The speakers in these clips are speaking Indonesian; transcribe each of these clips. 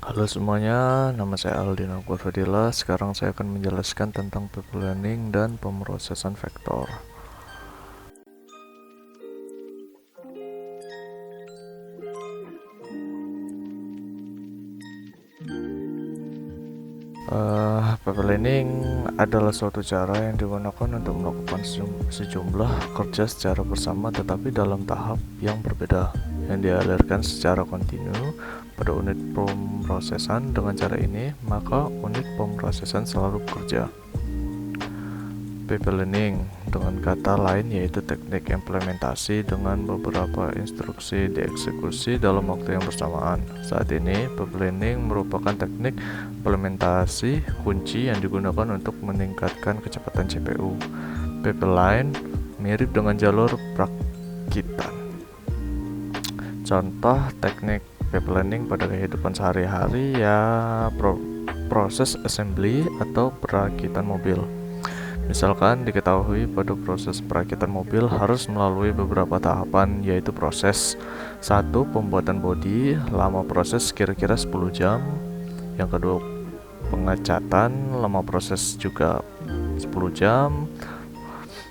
Halo semuanya, nama saya Aldina Fadila. Sekarang saya akan menjelaskan tentang people learning dan pemrosesan vektor. People learning adalah suatu cara yang digunakan untuk melakukan sejumlah kerja secara bersama tetapi dalam tahap yang berbeda, yang dialirkan secara kontinu pada unit pemrosesan. Dengan cara ini, maka unit pemrosesan selalu bekerja. People learning dengan kata lain yaitu teknik implementasi dengan beberapa instruksi dieksekusi dalam waktu yang bersamaan. Saat ini, people learning merupakan teknik implementasi kunci yang digunakan untuk meningkatkan kecepatan CPU. Pipeline mirip dengan jalur perakitan. Contoh teknik people learning pada kehidupan sehari-hari ya proses assembly atau perakitan mobil. Misalkan diketahui pada proses perakitan mobil harus melalui beberapa tahapan, yaitu proses 1. Pembuatan bodi, lama proses kira-kira 10 jam. Yang kedua, pengecatan, lama proses juga 10 jam.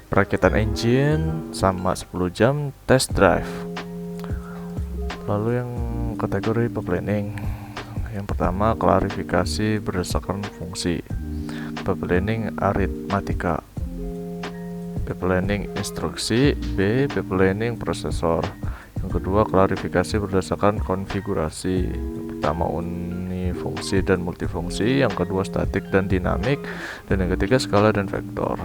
Perakitan engine sama 10 jam. Test drive. Lalu yang kategori planning. Yang pertama, klarifikasi berdasarkan fungsi. People learning aritmatika. People learning instruksi. B. People learning prosesor. Yang kedua, klarifikasi berdasarkan konfigurasi. Yang pertama, unifungsi dan multifungsi. Yang kedua, statik dan dinamik. Dan yang ketiga, skala dan vektor.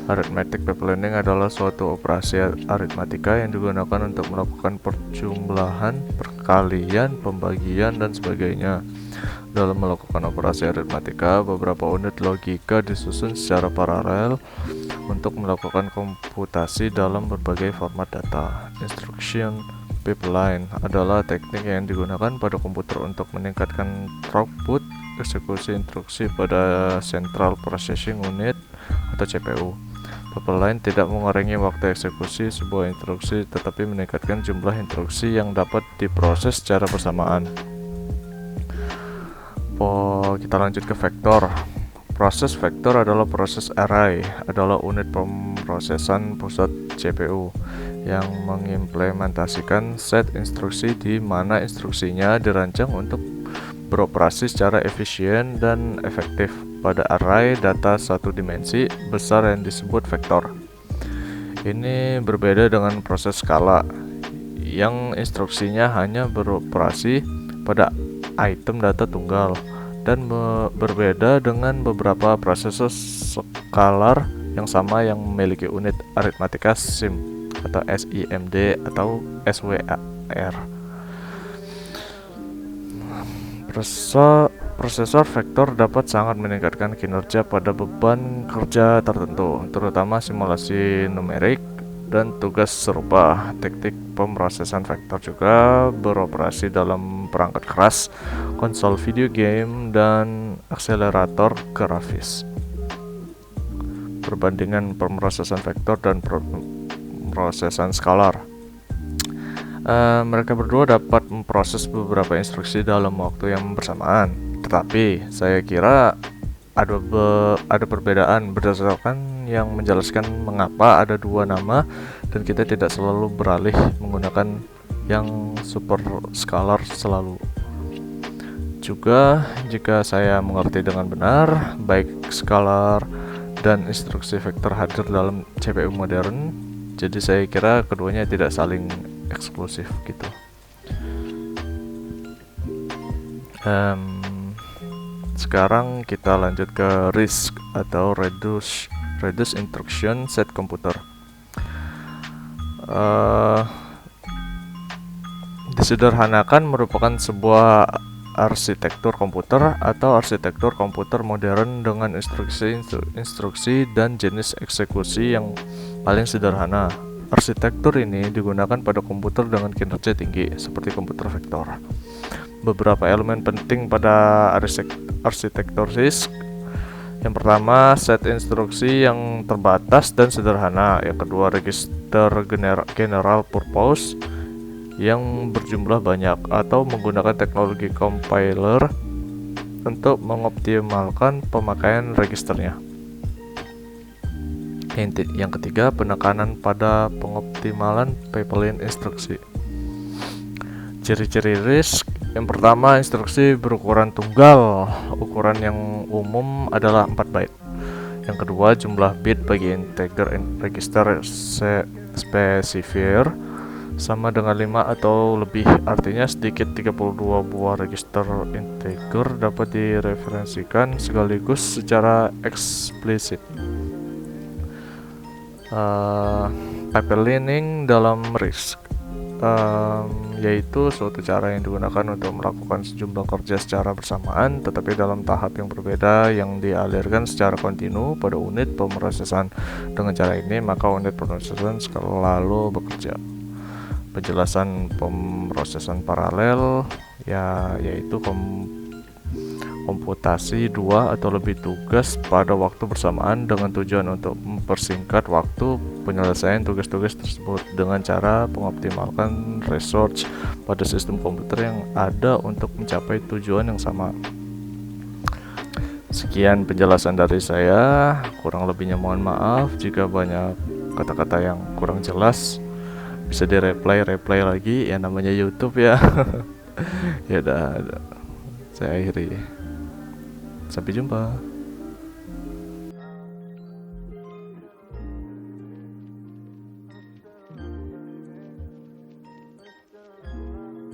Arithmetic people learning adalah suatu operasi aritmatika yang digunakan untuk melakukan perjumlahan, perkalian, pembagian, dan sebagainya. Dalam melakukan operasi aritmatika, beberapa unit logika disusun secara paralel untuk melakukan komputasi dalam berbagai format data. Instruction pipeline adalah teknik yang digunakan pada komputer untuk meningkatkan throughput eksekusi instruksi pada Central Processing Unit atau CPU. Pipeline tidak mengurangi waktu eksekusi sebuah instruksi, tetapi meningkatkan jumlah instruksi yang dapat diproses secara bersamaan. Kita lanjut ke vektor. Proses vektor adalah proses array, adalah unit pemrosesan pusat CPU yang mengimplementasikan set instruksi di mana instruksinya dirancang untuk beroperasi secara efisien dan efektif pada array data satu dimensi besar yang disebut vektor. Ini berbeda dengan proses skala yang instruksinya hanya beroperasi pada item data tunggal, dan berbeda dengan beberapa prosesor skalar yang sama yang memiliki unit aritmatika SIM atau SIMD atau SWR. Prosesor vektor dapat sangat meningkatkan kinerja pada beban kerja tertentu, terutama simulasi numerik dan tugas serupa. Teknik pemrosesan vektor juga beroperasi dalam perangkat keras, konsol video game, dan akselerator grafis. Perbandingan pemrosesan vektor dan pemrosesan skalar. Mereka berdua dapat memproses beberapa instruksi dalam waktu yang bersamaan, tetapi saya kira ada perbedaan berdasarkan yang menjelaskan mengapa ada dua nama dan kita tidak selalu beralih menggunakan yang super skalar selalu. Juga jika saya mengerti dengan benar, baik skalar dan instruksi vektor hadir dalam CPU modern, jadi saya kira keduanya tidak saling eksklusif gitu. Sekarang kita lanjut ke RISC atau Reduce Instruction Set Computer. Disederhanakan merupakan sebuah arsitektur komputer atau arsitektur komputer modern dengan instruksi dan jenis eksekusi yang paling sederhana. Arsitektur ini digunakan pada komputer dengan kinerja tinggi seperti komputer vektor. Beberapa elemen penting pada arsitektur RISC. Yang pertama, set instruksi yang terbatas dan sederhana. Yang kedua, register general purpose. yang berjumlah banyak, atau menggunakan teknologi compiler untuk mengoptimalkan pemakaian registernya. Yang ketiga, penekanan pada pengoptimalan pipeline instruksi. Ciri-ciri RISC. Yang pertama, instruksi berukuran tunggal. Ukuran yang umum adalah 4 byte. Yang kedua, jumlah bit bagi integer register specifier sama dengan 5 atau lebih. Artinya sedikit 32 buah register integer dapat direferensikan sekaligus secara eksplisit. Pipelining dalam RISC yaitu suatu cara yang digunakan untuk melakukan sejumlah kerja secara bersamaan tetapi dalam tahap yang berbeda yang dialirkan secara kontinu pada unit pemrosesan. Dengan cara ini maka unit pemrosesan selalu bekerja. Penjelasan pemrosesan paralel yaitu komputasi 2 atau lebih tugas pada waktu bersamaan dengan tujuan untuk mempersingkat waktu penyelesaian tugas-tugas tersebut dengan cara mengoptimalkan resource pada sistem komputer yang ada untuk mencapai tujuan yang sama. Sekian penjelasan dari saya, kurang lebihnya mohon maaf jika banyak kata-kata yang kurang jelas. Bisa di-reply lagi, ya namanya YouTube ya. Ya udah, saya akhiri. Sampai jumpa.